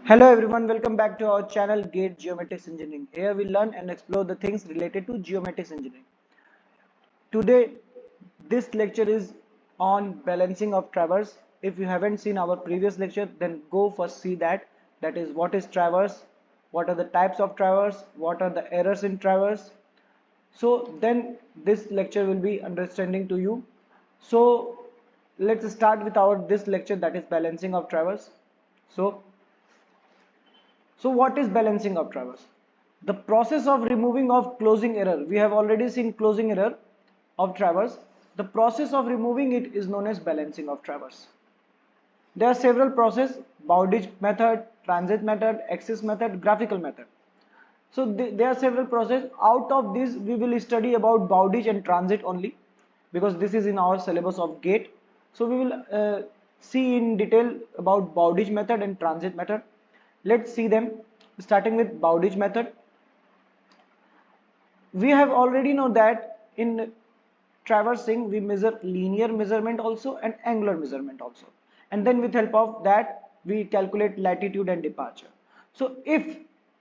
Hello everyone, welcome back to our channel Geomatics Engineering. Here we learn and explore the things related to geomatics engineering. Today, this lecture is on balancing of traverse. If you haven't seen our previous lecture, then go first see that. That is, what is traverse, what are the types of traverse, what are the errors in traverse. So then this lecture will be understanding to you. So let's start with our this lecture, that is balancing of traverse. So what is balancing of traverse? The process of removing of closing error. We have already seen closing error of traverse. The process of removing it is known as balancing of traverse. There are several processes: Bowditch method, transit method, axis method, graphical method. So there are several processes. Out of these, we will study about Bowditch and transit only, because this is in our syllabus of GATE. So we will see in detail about Bowditch method and transit method. Let's see them, starting with Bowditch method. We have already know that in traversing we measure linear measurement also and angular measurement also, and then with help of that we calculate latitude and departure. So if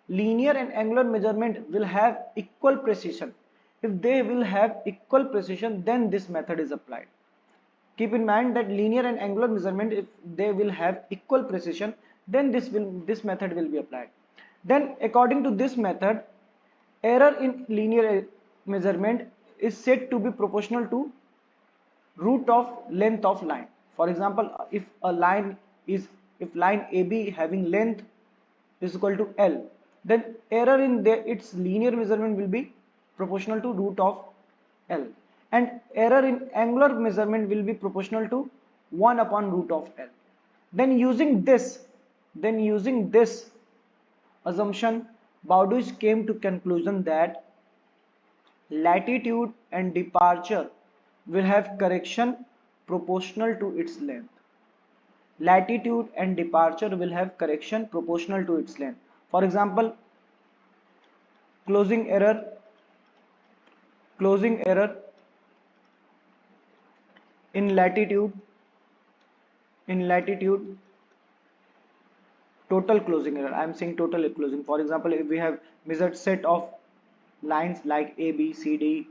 linear and angular measurement will have equal precision, if they will have equal precision, then this method is applied. Keep in mind that linear and angular measurement, if they will have equal precision, then this method will be applied. Then according to this method, error in linear measurement is said to be proportional to root of length of line. For example, if line AB having length is equal to L, then error in its linear measurement will be proportional to root of L, and error in angular measurement will be proportional to 1 upon root of L. Then using this assumption, Bowditch came to conclusion that latitude and departure will have correction proportional to its length. Latitude and departure will have correction proportional to its length. For example, closing error in latitude, total closing error. I am saying total closing. For example, if we have measured set of lines like A B C D,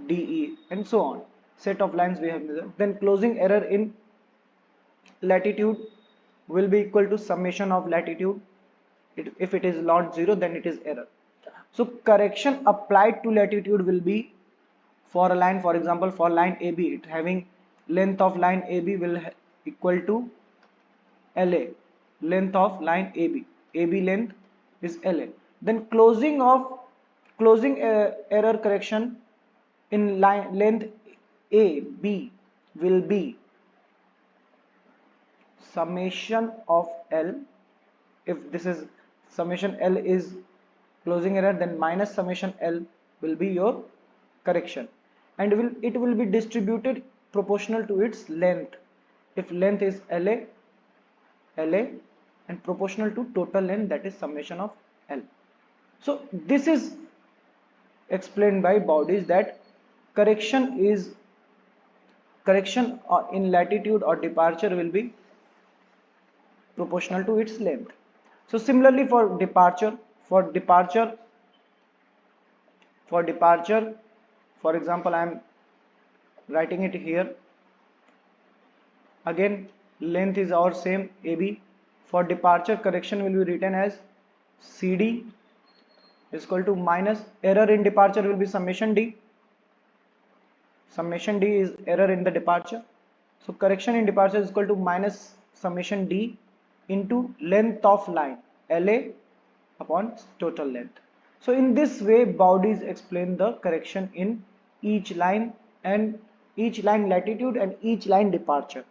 D E, and so on, set of lines we have measured, then closing error in latitude will be equal to summation of latitude. If it is not zero, then it is error. So correction applied to latitude will be, for a line, for example, for line AB, it having length of line AB will equal to LA, length of line AB length is LA. Then closing error correction in line length AB will be summation of L. If this is summation L is closing error, then minus summation L will be your correction, and it will be distributed proportional to its length. If length is LA and proportional to total length, that is summation of L. So this is explained by Bowditch that correction in latitude or departure will be proportional to its length. So similarly for departure, for example, I am writing it here. Again, length is our same AB. For departure, correction will be written as CD is equal to minus error in departure will be summation D. Summation D is error in the departure. So correction in departure is equal to minus summation D into length of line LA upon total length. So in this way, Bowditch explained the correction in each line latitude and each line departure.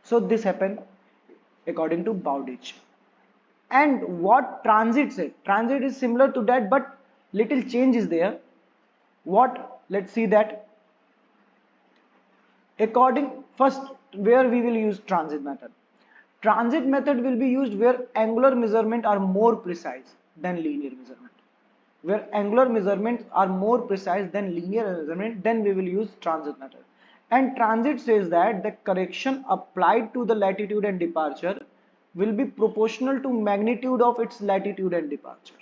So this happened according to Bowditch. And what transit said? Transit is similar to that, but little change is there. What? Let's see that. First, where we will use transit method. Transit method will be used where angular measurement are more precise than linear measurement. Where angular measurements are more precise than linear measurement, then we will use transit method. And transit says that the correction applied to the latitude and departure will be proportional to magnitude of its latitude and departure.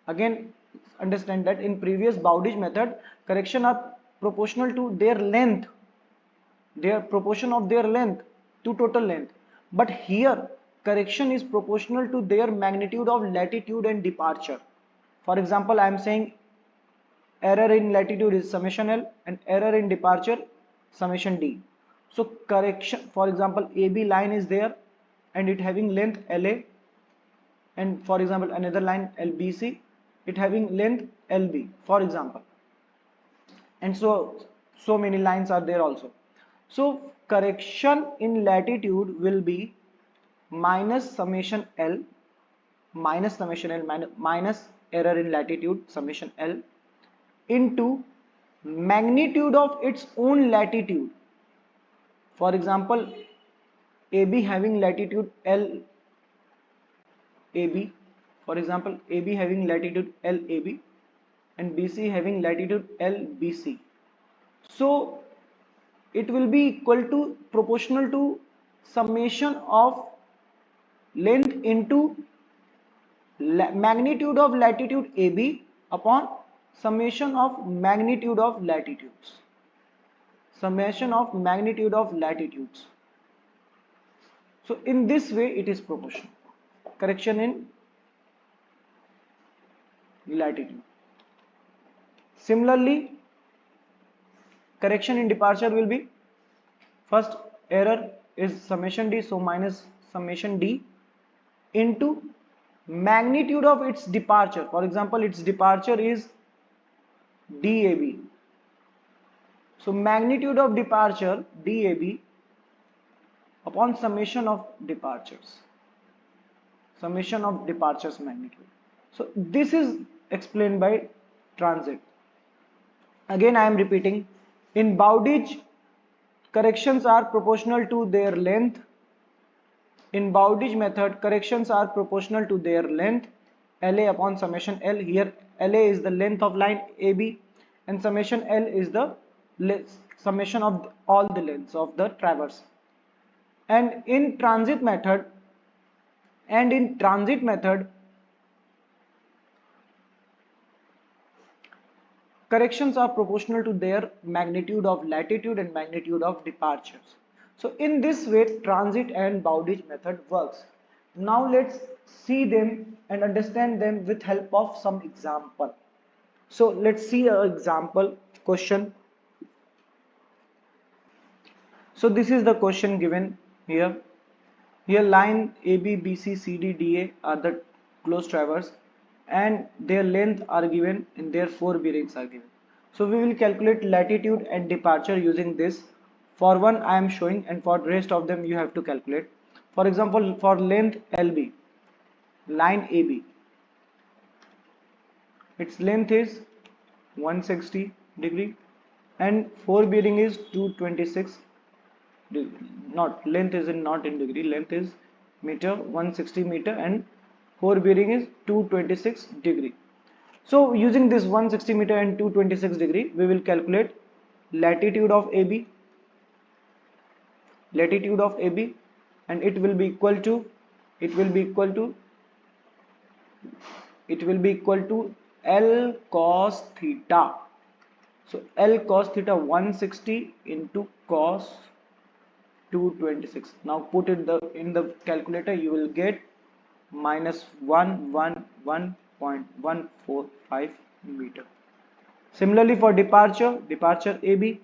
Again, understand that in previous Bowditch method, correction are proportional to their length, their proportion of their length to total length. But here, correction is proportional to their magnitude of latitude and departure. For example, I am saying error in latitude is summation L and error in departure summation D. So correction, for example, AB line is there and it having length LA, and for example another line LBC, it having length LB, for example, and so many lines are there also. So correction in latitude will be minus summation L, minus error in latitude summation L into magnitude of its own latitude. For example, AB having latitude L AB, for example AB having latitude L AB and BC having latitude L BC. So it will be equal to proportional to summation of length into magnitude of latitude AB upon summation of magnitude of latitudes. Summation of magnitude of latitudes. So in this way it is proportional. Correction in latitude. Similarly, correction in departure will be, first error is summation D, so minus summation D into magnitude of its departure. For example, its departure is DAB. So magnitude of departure DAB upon summation of departures. Summation of departures magnitude. So this is explained by transit. Again I am repeating, in Bowditch corrections are proportional to their length. In Bowditch method corrections are proportional to their length, LA upon summation L. Here LA is the length of line AB and summation L is the summation of all the lengths of the traverse. And in transit method corrections are proportional to their magnitude of latitude and magnitude of departures. So in this way transit and Bowditch method works. Now let's see them and understand them with help of some example. So let's see an example question. So this is the question given here. Here line AB, BC, CD, DA are the closed traverse and their length are given and their 4 bearings are given. So we will calculate latitude and departure using this. For one I am showing and for the rest of them you have to calculate. For example, for length LB, line AB, its length is 160 degree and 4 bearing is 226 degree. Not length is not in degree, length is meter, 160 meter and 4 bearing is 226 degree. So using this 160 meter and 226 degree we will calculate latitude of AB, and it will be equal to L cos theta. So L cos theta 160 into cos 226. Now put it in the calculator, you will get minus 111.145 meter. Similarly for departure AB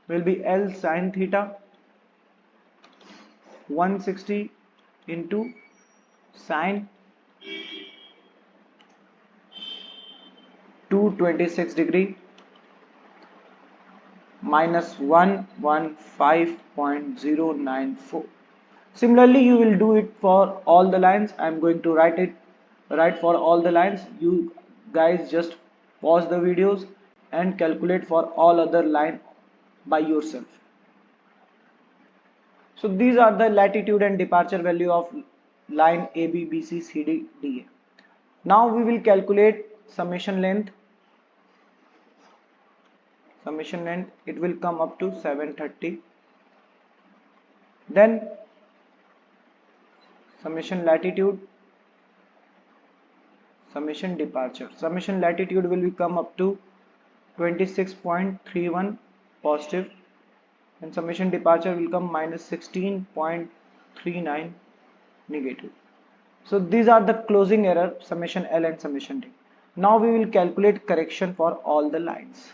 will be L sin theta 160 into sin 226 degree minus 115.094. Similarly you will do it for all the lines. I am going to write for all the lines. You guys just pause the videos and calculate for all other line by yourself. So these are the latitude and departure value of line AB, BC, CD, DA. Now we will calculate summation length. summation length, it will come up to 730. Then summation latitude, summation departure. Summation latitude will become up to 26.31 positive, and summation departure will come minus 16.39 negative. So these are the closing error, summation L and summation D. Now we will calculate correction for all the lines.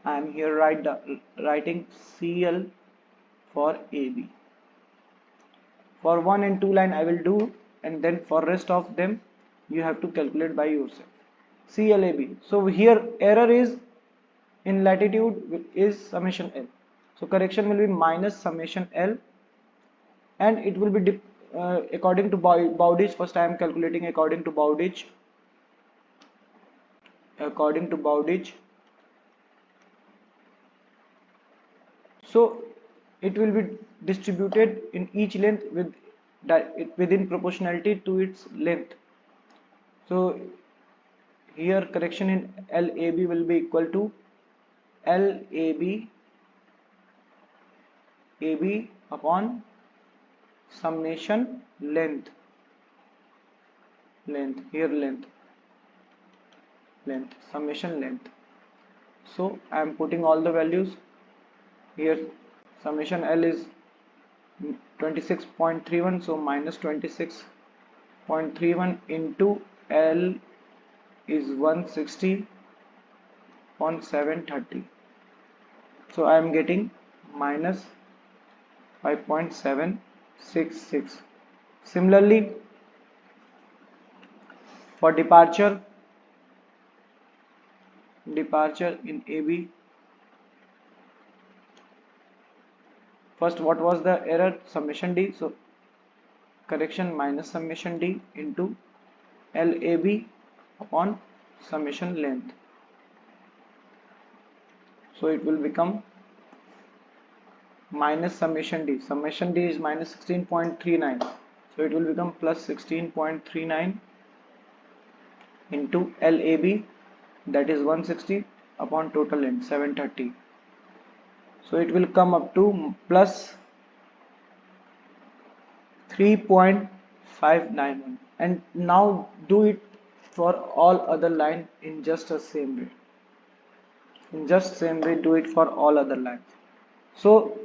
I am here writing CL for AB. For 1 and 2 line I will do, and then for rest of them you have to calculate by yourself. CLAB. So here error is in latitude is summation L. So correction will be minus summation L, and it will be according to Bowditch. First I am calculating according to Bowditch. According to Bowditch. So it will be distributed in each length within proportionality to its length. So here correction in LAB will be equal to LAB AB upon summation length. Here length summation length. So I am putting all the values here. Summation L is 26.31, so minus 26.31 into L is 160.730. So I am getting minus 5.766. Similarly, for departure in AB, first what was the error? Summation D. So correction minus summation D into LAB upon summation length. So it will become minus summation D. Summation D is minus 16.39. So it will become plus 16.39 into LAB, that is 160 upon total length 730. So it will come up to plus 3.591, and now do it for all other line in just the same way. Do it for all other lines. So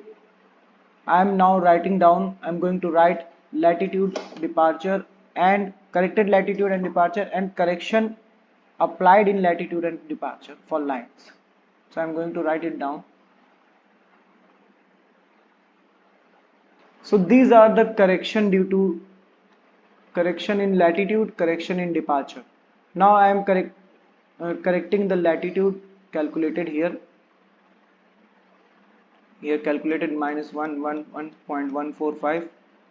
I am now writing down, I am going to write latitude, departure, and corrected latitude and departure, and correction applied in latitude and departure for lines. So I am going to write it down. So these are the correction due to correction in latitude, correction in departure. Now I am correcting the latitude calculated here. Here calculated minus 111.145,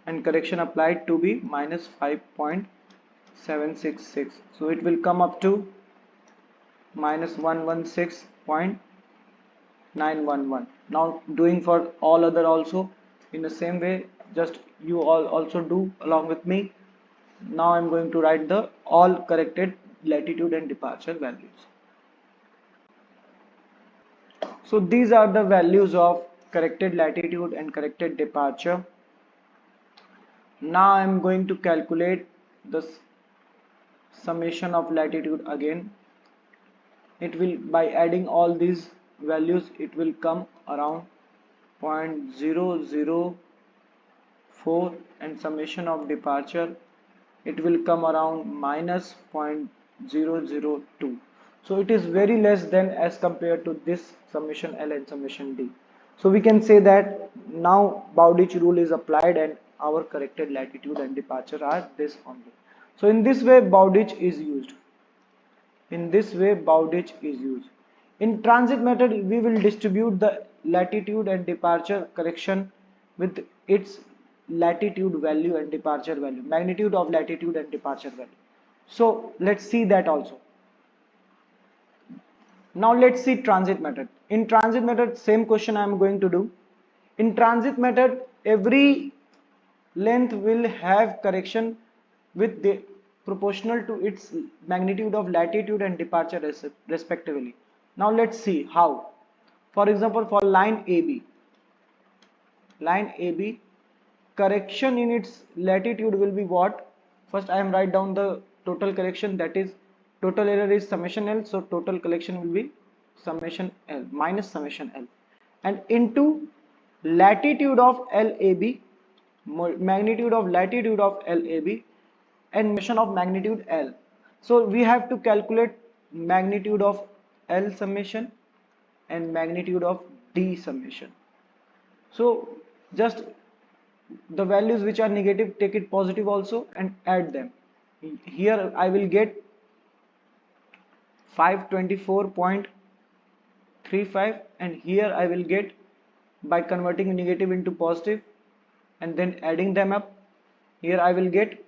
and correction applied to be minus 5.766. So it will come up to minus 116.911. Now doing for all other also in the same way, just you all also do along with me. Now I am going to write the all corrected latitude and departure values. So these are the values of corrected latitude and corrected departure. Now I am going to calculate the summation of latitude again. It will, by adding all these values, it will come around 0.004, and summation of departure, it will come around minus 0.002. So it is very less than as compared to this summation L and summation D. So we can say that now Bowditch rule is applied and our corrected latitude and departure are this only. So in this way Bowditch is used. In transit method, we will distribute the latitude and departure correction with its latitude value and departure value, magnitude of latitude and departure value. So let's see that also. Now let's see transit method. In transit method, same question I am going to do. In transit method, every length will have correction with the proportional to its magnitude of latitude and departure respectively. Now let's see how. For example, for line AB, correction in its latitude will be what? First I am write down the total correction, that is total error is summation L, so total correction will be summation L minus summation L, and into latitude of LAB, magnitude of latitude of LAB, and summation of magnitude L. So we have to calculate magnitude of L summation and magnitude of D summation. So just the values which are negative, take it positive also and add them. Here I will get 524.35, and here I will get, by converting negative into positive and then adding them up, here I will get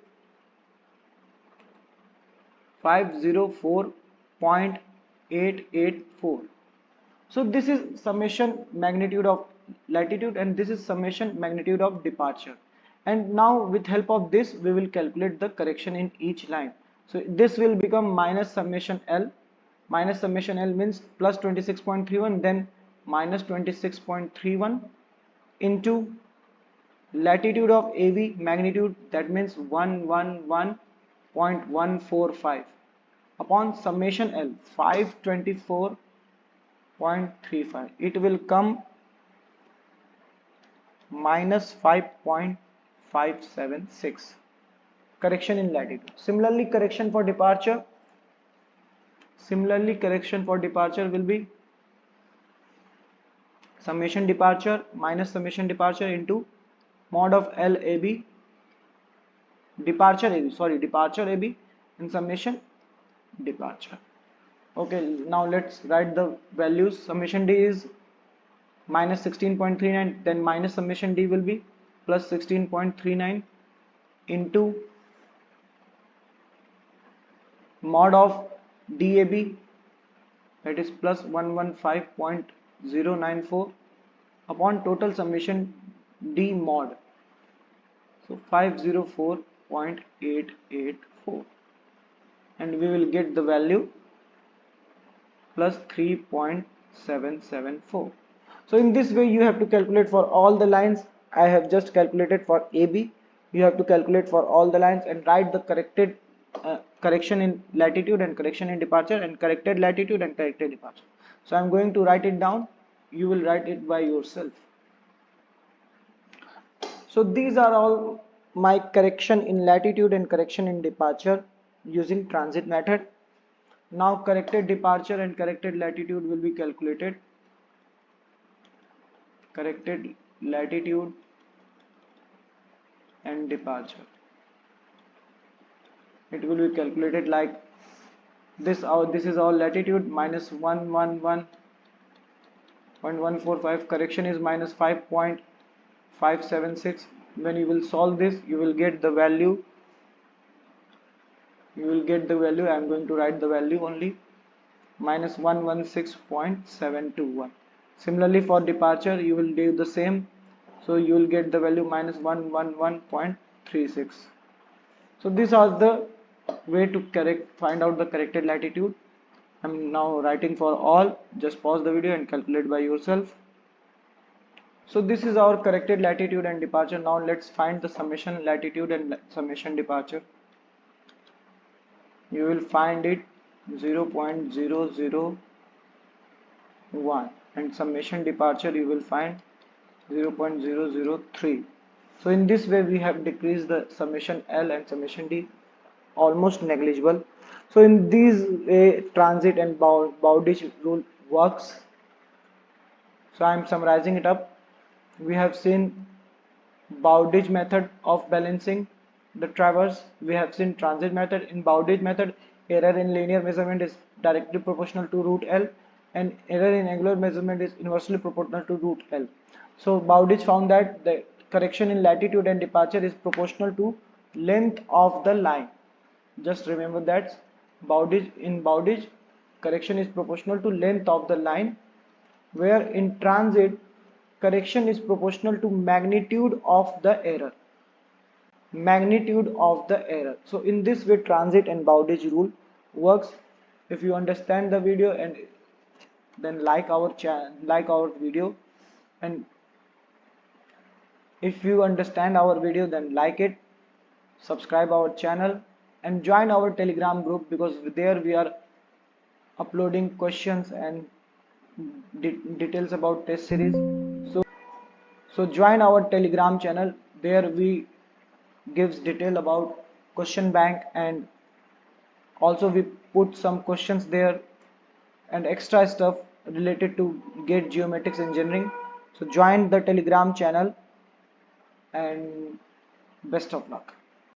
504.884. So this is summation magnitude of latitude and this is summation magnitude of departure. And now with help of this we will calculate the correction in each line. So this will become minus summation L. Minus summation L means plus 26.31, then minus 26.31 into latitude of AV magnitude, that means 111.145 upon summation L 524.35. It will come minus 5.576 correction in latitude. Similarly, correction for departure will be summation departure minus summation departure into mod of LAB, departure AB and summation departure. Okay, now let's write the values. Summation D is minus 16.39, then minus summation D will be plus 16.39 into mod of DAB, that is plus 115.094 upon total summation D mod, so 504.884, and we will get the value plus 3.774. So in this way you have to calculate for all the lines. I have just calculated for AB. You have to calculate for all the lines and write the corrected correction in latitude and correction in departure and corrected latitude and corrected departure. So I am going to write it down. You will write it by yourself. So these are all my correction in latitude and correction in departure using transit method. Now corrected departure and corrected latitude will be calculated. Corrected latitude and departure, it will be calculated like this. This is our latitude minus 111.145, correction is minus 5.576. when you will solve this you will get the value. I am going to write the value only, minus 116.721. Similarly for departure you will do the same, so you will get the value minus 111.36. so these are the way to find out the corrected latitude. I am now writing for all. Just pause the video and calculate by yourself. So this is our corrected latitude and departure. Now let's find the summation latitude and summation departure. You will find it 0.001 and summation departure you will find 0.003. So in this way we have decreased the summation L and summation D almost negligible. So in these way transit and Bowditch rule works. So I am summarizing it up. We have seen Bowditch method of balancing the traverse. We have seen transit method. In Bowditch method, error in linear measurement is directly proportional to root L and error in angular measurement is inversely proportional to root L. So Bowditch found that the correction in latitude and departure is proportional to length of the line. Just remember that in Bowditch correction is proportional to length of the line, where in transit correction is proportional to magnitude of the error. magnitude of the error. So in this way transit and Bowditch rule works. If you understand the video, and then like our video, and if you understand our video, then like it, subscribe our channel, and join our Telegram group, because there we are uploading questions and details about test series. So join our Telegram channel. There we gives detail about question bank, and also we put some questions there and extra stuff related to get geomatics engineering. So join the Telegram channel, and best of luck.